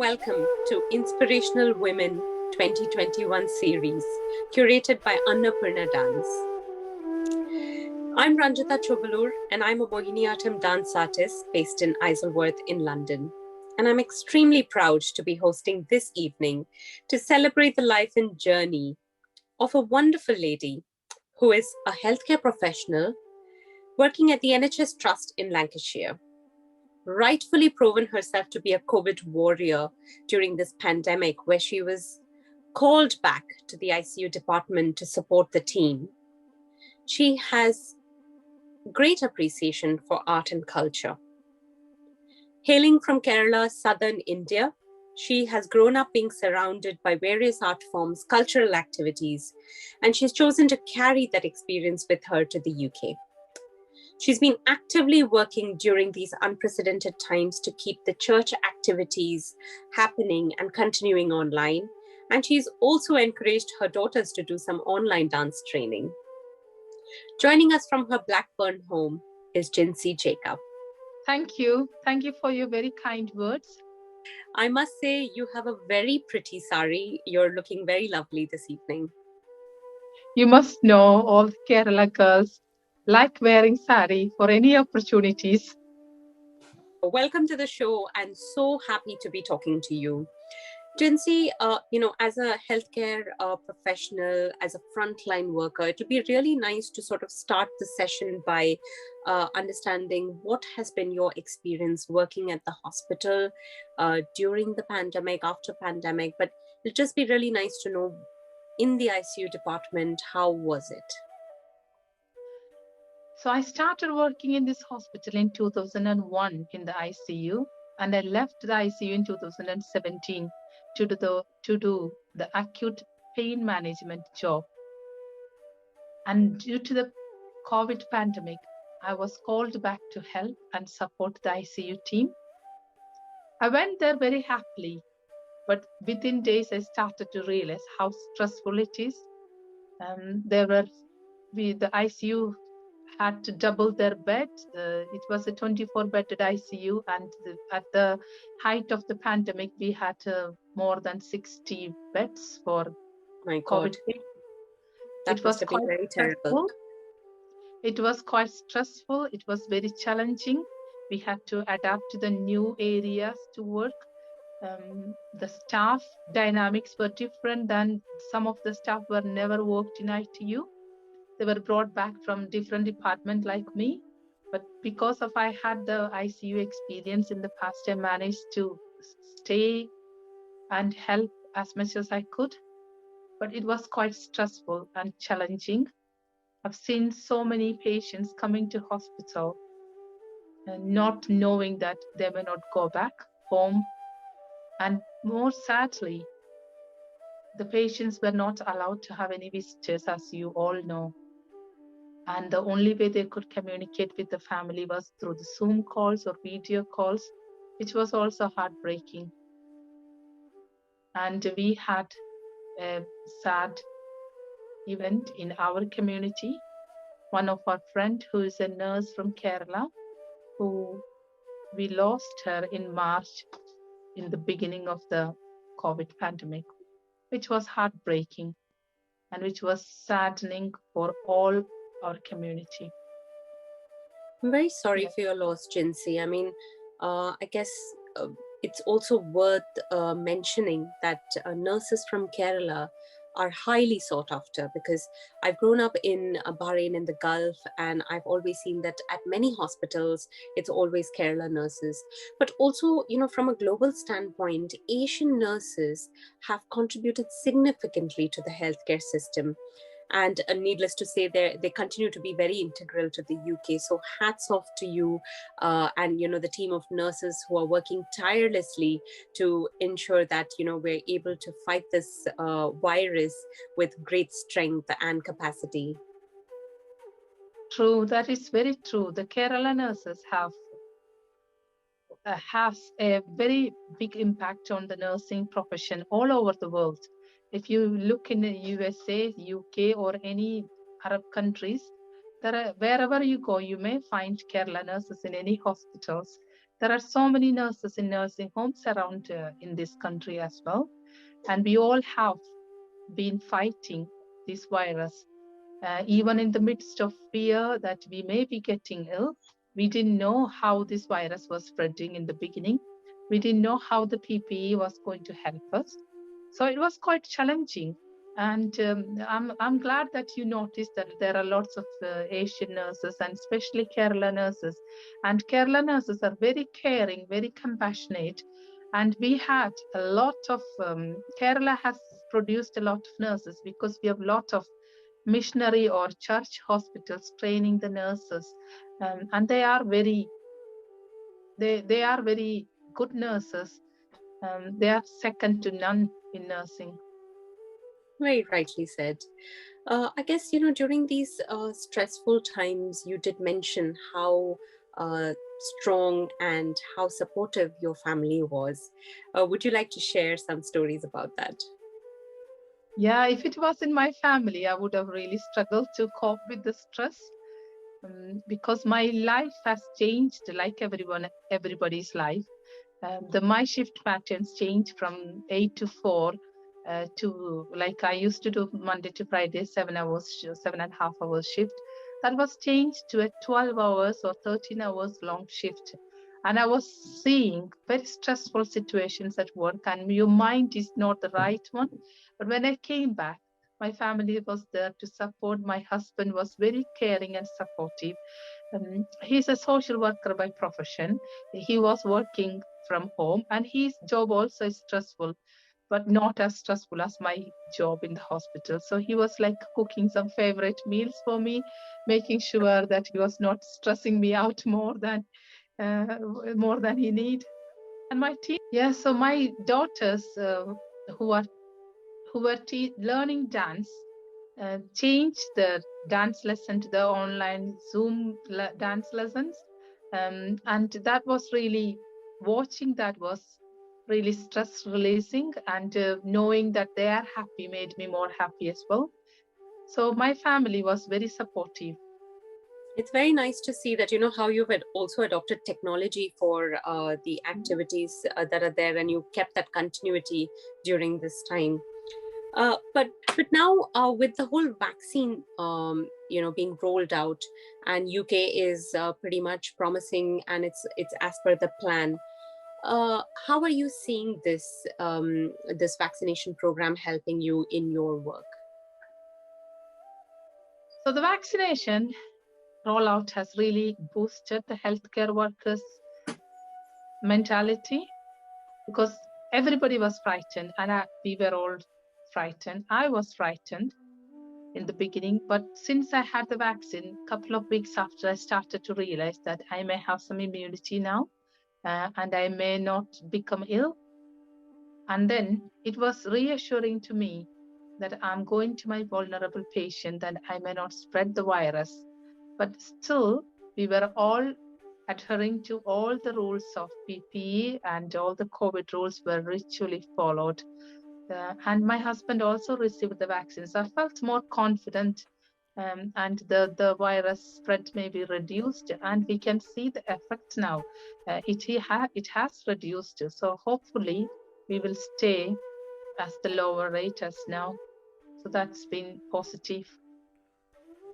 welcome to Inspirational Women 2021 series, curated by Annapurna Dance. I'm Ranjitha Chowalloor, and I'm a Mohini Attam dance artist based in Isleworth in London. And I'm extremely proud to be hosting this evening to celebrate the life and journey of a wonderful lady who is a healthcare professional working at the NHS Trust in Lancashire, rightfully proven herself to be a COVID warrior during this pandemic, where she was called back to the ICU department to support the team. She has great appreciation for art and culture. Hailing from Kerala, southern India, she has grown up being surrounded by various art forms, cultural activities, and she's chosen to carry that experience with her to the UK. She's been actively working during these unprecedented times to keep the church activities happening and continuing online. And she's also encouraged her daughters to do some online dance training. Joining us from her Blackburn home is Jincy Jacob. Thank you. Thank you for your very kind words. I must say, you have a very pretty sari. You're looking very lovely this evening. You must know all the Kerala girls like wearing sari for any opportunities. Welcome to the show, and so happy to be talking to you. Jincy, as a healthcare professional, as a frontline worker, it would be really nice to sort of start the session by understanding what has been your experience working at the hospital during the pandemic, after pandemic, but it'll just be really nice to know in the ICU department, how was it? So I started working in this hospital in 2001 in the ICU, and I left the ICU in 2017 to do the acute pain management job. And due to the COVID pandemic, I was called back to help and support the ICU team. I went there very happily, but within days I started to realize how stressful it is. The ICU had to double their bed. It was a 24-bedded ICU, and at the height of the pandemic, we had more than 60 beds for COVID. That must have been very terrible. It was quite stressful. It was very challenging. We had to adapt to the new areas to work. The staff dynamics were different than some of the staff were never worked in ITU. They were brought back from different department like me. But because of I had the ICU experience in the past, I managed to stay and help as much as I could. But it was quite stressful and challenging. I've seen so many patients coming to hospital and not knowing that they may not go back home. And more sadly, the patients were not allowed to have any visitors, as you all know. And the only way they could communicate with the family was through the Zoom calls or video calls, which was also heartbreaking. And we had a sad event in our community. One of our friends, who is a nurse from Kerala, who we lost her in March in the beginning of the COVID pandemic, which was heartbreaking and which was saddening for all our community. I'm very sorry for your loss, Jincy. I mean, I guess it's also worth mentioning that nurses from Kerala are highly sought after, because I've grown up in Bahrain in the Gulf, and I've always seen that at many hospitals, it's always Kerala nurses. But also, from a global standpoint, Asian nurses have contributed significantly to the healthcare system. And needless to say, they continue to be very integral to the UK. So hats off to you and the team of nurses who are working tirelessly to ensure that we're able to fight this virus with great strength and capacity. True, that is very true. The Kerala nurses has a very big impact on the nursing profession all over the world. If you look in the USA, UK, or any Arab countries, wherever you go, you may find Kerala nurses in any hospitals. There are so many nurses in nursing homes around in this country as well. And we all have been fighting this virus. Even in the midst of fear that we may be getting ill, we didn't know how this virus was spreading in the beginning. We didn't know how the PPE was going to help us. So it was quite challenging. And I'm glad that you noticed that there are lots of Asian nurses and especially Kerala nurses. And Kerala nurses are very caring, very compassionate. And we had a lot of, Kerala has produced a lot of nurses because we have a lot of missionary or church hospitals training the nurses, and they are very good nurses. They are second to none in nursing. Very rightly said. I guess, during these stressful times, you did mention how strong and how supportive your family was. Would you like to share some stories about that? Yeah, if it was in my family, I would have really struggled to cope with the stress, because my life has changed like everybody's life. My shift patterns changed from 8 to 4 to, like, I used to do Monday to Friday, 7 hours, 7.5 hours shift. That was changed to a 12 hours or 13 hours long shift. And I was seeing very stressful situations at work, and your mind is not the right one. But when I came back, my family was there to support. My husband was very caring and supportive. He's a social worker by profession. He was working from home, and his job also is stressful, but not as stressful as my job in the hospital. So he was like cooking some favorite meals for me, making sure that he was not stressing me out uh, more than he need. And my team, yeah. So my daughters who are who were learning dance changed the dance lesson to the online Zoom dance lessons. And that was really, watching that was really stress releasing, and knowing that they are happy made me more happy as well. So my family was very supportive. It's very nice to see that, how you've also adopted technology for the activities that are there, and you kept that continuity during this time. But now, with the whole vaccine, being rolled out, and UK is pretty much promising, and it's as per the plan. How are you seeing this vaccination program helping you in your work? So the vaccination rollout has really boosted the healthcare workers' mentality, because everybody was frightened, and we were all frightened. I was frightened in the beginning, but since I had the vaccine, a couple of weeks after, I started to realize that I may have some immunity now, and I may not become ill. And then it was reassuring to me that I'm going to my vulnerable patient, that I may not spread the virus. But still, we were all adhering to all the rules of PPE, and all the COVID rules were ritually followed. And my husband also received the vaccine. So I felt more confident, and the virus spread may be reduced, and we can see the effect now. It has reduced. So hopefully we will stay as the lower rate as now. So that's been positive.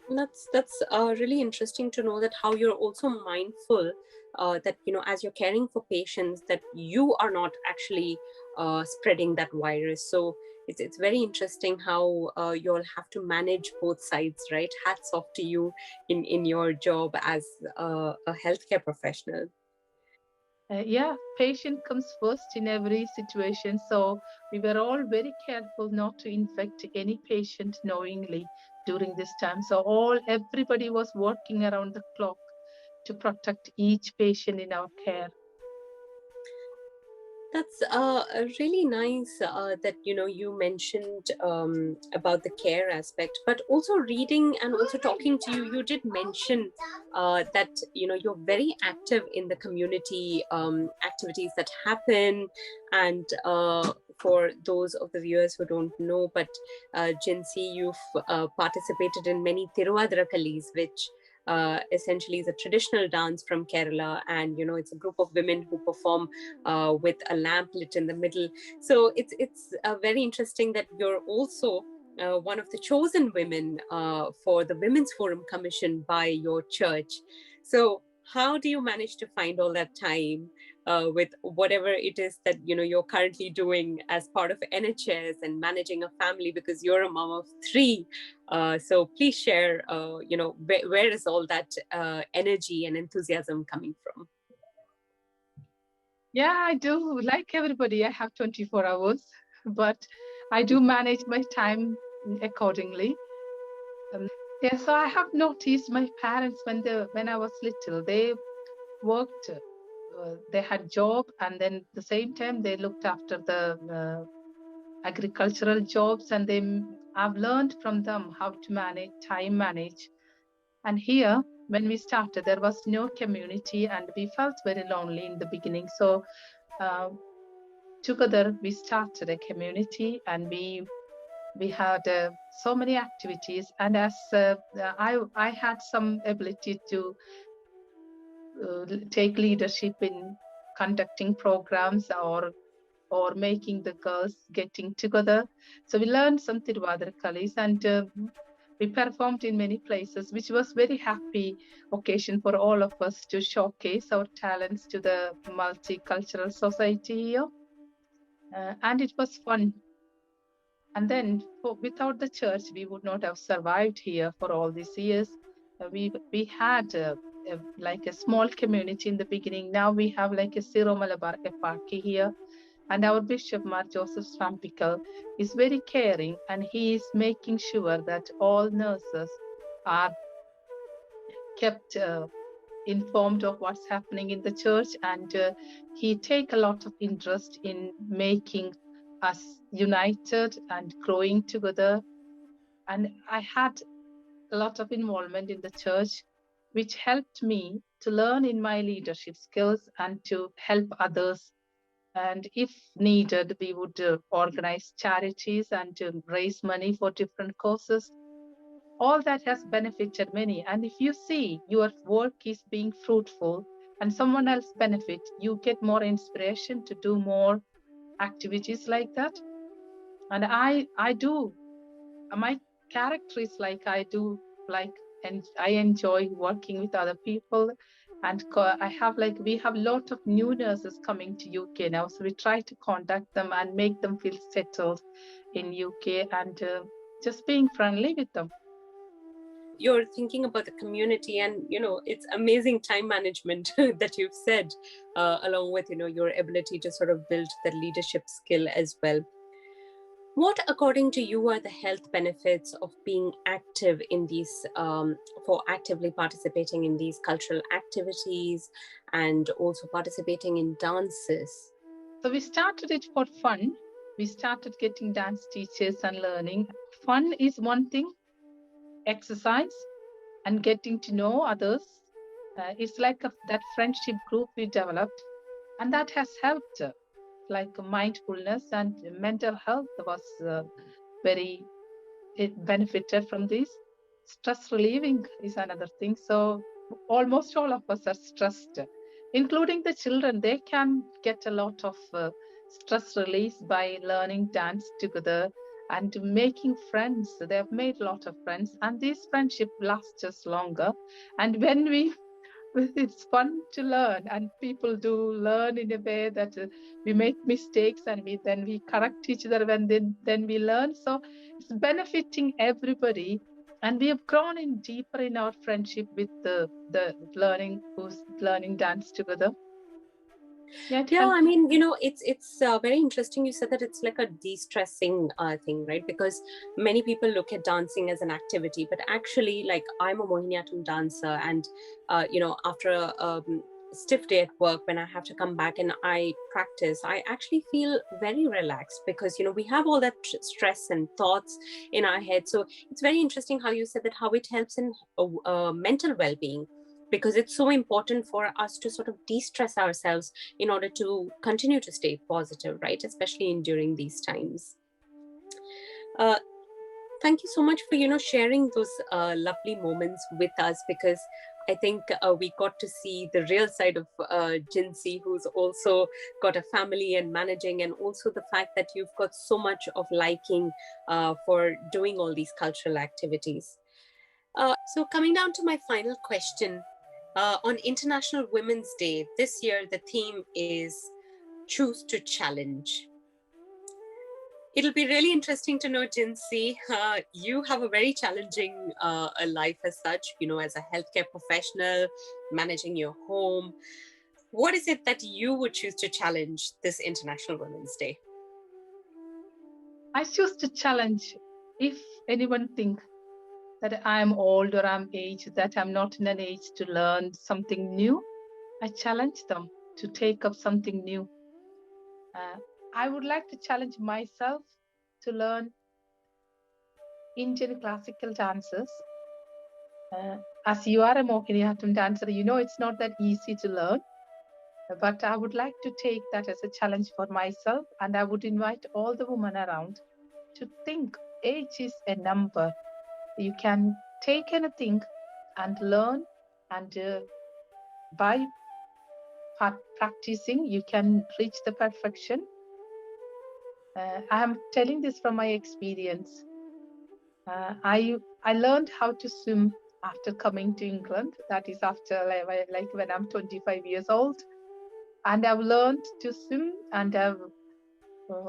That's really interesting to know that how you're also mindful that, as you're caring for patients, that you are not actually spreading that virus. So it's very interesting how you'll have to manage both sides, right? Hats off to you in your job as a healthcare professional. Yeah, patient comes first in every situation. So we were all very careful not to infect any patient knowingly during this time. So everybody was working around the clock to protect each patient in our care. That's really nice that you mentioned about the care aspect, but also reading and also talking to you. You did mention that you're very active in the community activities that happen, and for those of the viewers who don't know, but Jincy, you've participated in many Tiruvadirakallis, which essentially is a traditional dance from Kerala, and it's a group of women who perform with a lamp lit in the middle. So it's very interesting that you're also one of the chosen women for the Women's Forum Commission by your church. So how do you manage to find all that time with whatever it is that you're currently doing as part of NHS and managing a family, because you're a mom of three? So please share, where is all that energy and enthusiasm coming from? Yeah, I do. Like everybody, I have 24 hours, but I do manage my time accordingly. Yeah, so I have noticed my parents when I was little, they worked, they had job, and then the same time they looked after the agricultural jobs, and I've learned from them how to time manage. And here, when we started, there was no community, and we felt very lonely in the beginning. So together we started a community, and we had so many activities. And as I had some ability to take leadership in conducting programs or making the girls getting together. So we learned some Tiruvadhirakalis, and we performed in many places, which was very happy occasion for all of us to showcase our talents to the multicultural society here. And it was fun. And then without the church, we would not have survived here for all these years. We had like a small community in the beginning. Now we have like a Syro Malabar Eparchy here. And our Bishop, Mar Joseph Swampikal, is very caring, and he is making sure that all nurses are kept informed of what's happening in the church. And he take a lot of interest in making us united and growing together. And I had a lot of involvement in the church, which helped me to learn in my leadership skills and to help others. And if needed, we would organize charities and raise money for different causes. All that has benefited many. And if you see your work is being fruitful and someone else benefit, you get more inspiration to do more activities like that. And I do. My character is like I do like, and I enjoy working with other people. And I have like, we have a lot of new nurses coming to UK now, so we try to contact them and make them feel settled in UK, and just being friendly with them. You're thinking about the community, and it's amazing time management that you've said, along with your ability to sort of build the leadership skill as well. What, according to you, are the health benefits of being active in these, for actively participating in these cultural activities and also participating in dances? So we started it for fun. We started getting dance teachers and learning. Fun is one thing, exercise and getting to know others. It's like that friendship group we developed, and that has helped. Like mindfulness and mental health was it benefited from this. Stress relieving is another thing. So almost all of us are stressed, including the children. They can get a lot of stress release by learning dance together and making friends. They have made a lot of friends, and this friendship lasts us longer. And when it's fun to learn, and people do learn in a way that we make mistakes, and we correct each other when then we learn. So it's benefiting everybody, and we have grown in deeper in our friendship with the learning who's learning dance together. Yeah, I mean, it's very interesting. You said that it's like a de-stressing thing, right? Because many people look at dancing as an activity, but actually, like, I'm a Mohini Attam dancer, and after a stiff day at work, when I have to come back and I practice, I actually feel very relaxed, because we have all that stress and thoughts in our head. So it's very interesting how you said that, how it helps in mental well-being, because it's so important for us to sort of de-stress ourselves in order to continue to stay positive, right? Especially during these times. Thank you so much for sharing those lovely moments with us, because I think we got to see the real side of Jincy, who's also got a family and managing, and also the fact that you've got so much of liking for doing all these cultural activities. So coming down to my final question, on International Women's Day this year, the theme is choose to challenge. It'll be really interesting to know, Jincy. You have a very challenging a life as such, as a healthcare professional, managing your home. What is it that you would choose to challenge this International Women's Day? I choose to challenge. If anyone think that I'm old or I'm aged, that I'm not in an age to learn something new, I challenge them to take up something new. I would like to challenge myself to learn Indian classical dances. As you are a Mohini Attam dancer, you know it's not that easy to learn. But I would like to take that as a challenge for myself, and I would invite all the women around to think age is a number. You can take anything and learn, and by practicing, you can reach the perfection. I am telling this from my experience. I learned how to swim after coming to England. That is after like when I'm 25 years old, and I've learned to swim, and I've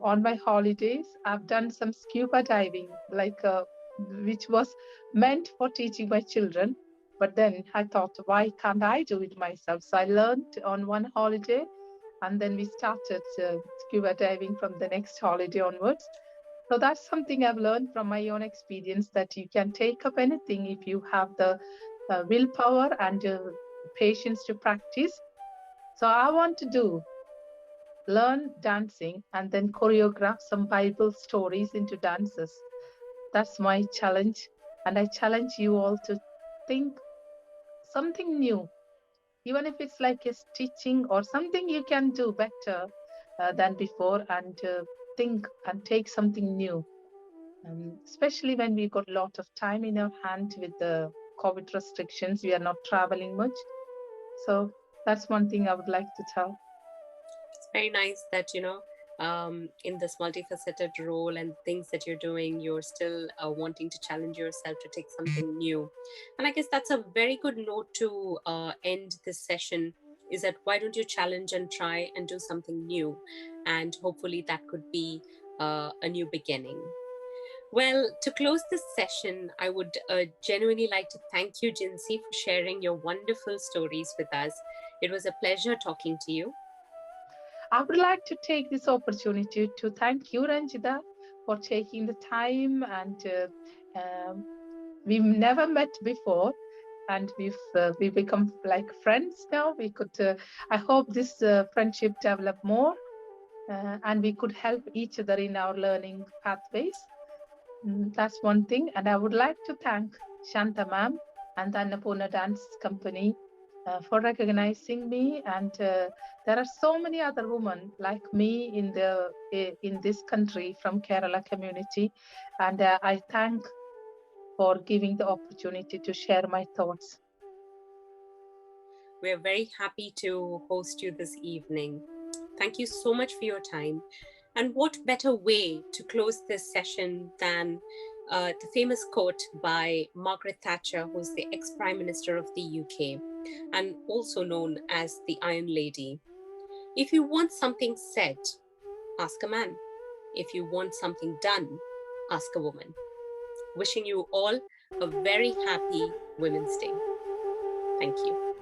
on my holidays I've done some scuba diving, which was meant for teaching my children. But then I thought, why can't I do it myself? So I learned on one holiday, and then we started scuba diving from the next holiday onwards. So that's something I've learned from my own experience, that you can take up anything if you have the willpower and patience to practice. So I want to learn dancing and then choreograph some Bible stories into dances. That's my challenge. And I challenge you all to think something new, even if it's like a stitching or something you can do better than before, and think and take something new. Especially when we got a lot of time in our hand with the COVID restrictions, we are not traveling much. So that's one thing I would like to tell. It's very nice that, in this multifaceted role and things that you're doing, you're still wanting to challenge yourself to take something new. And I guess that's a very good note to end this session, is that why don't you challenge and try and do something new? And hopefully that could be a new beginning. Well, to close this session, I would genuinely like to thank you, Jincy, for sharing your wonderful stories with us. It was a pleasure talking to you. I would like to take this opportunity to thank you, Ranjitha, for taking the time. And we've never met before, and we become like friends now. We could. I hope this friendship develop more, and we could help each other in our learning pathways. That's one thing. And I would like to thank Shantha ma'am and the Annapurna Dance Company for recognizing me. And there are so many other women like me in this country from Kerala community, and I thank for giving the opportunity to share my thoughts. We're very happy to host you this evening. Thank you so much for your time. And what better way to close this session than the famous quote by Margaret Thatcher, who's the ex-Prime Minister of the UK and also known as the Iron Lady. If you want something said, ask a man. If you want something done, ask a woman. Wishing you all a very happy Women's Day. Thank you.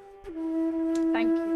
Thank you.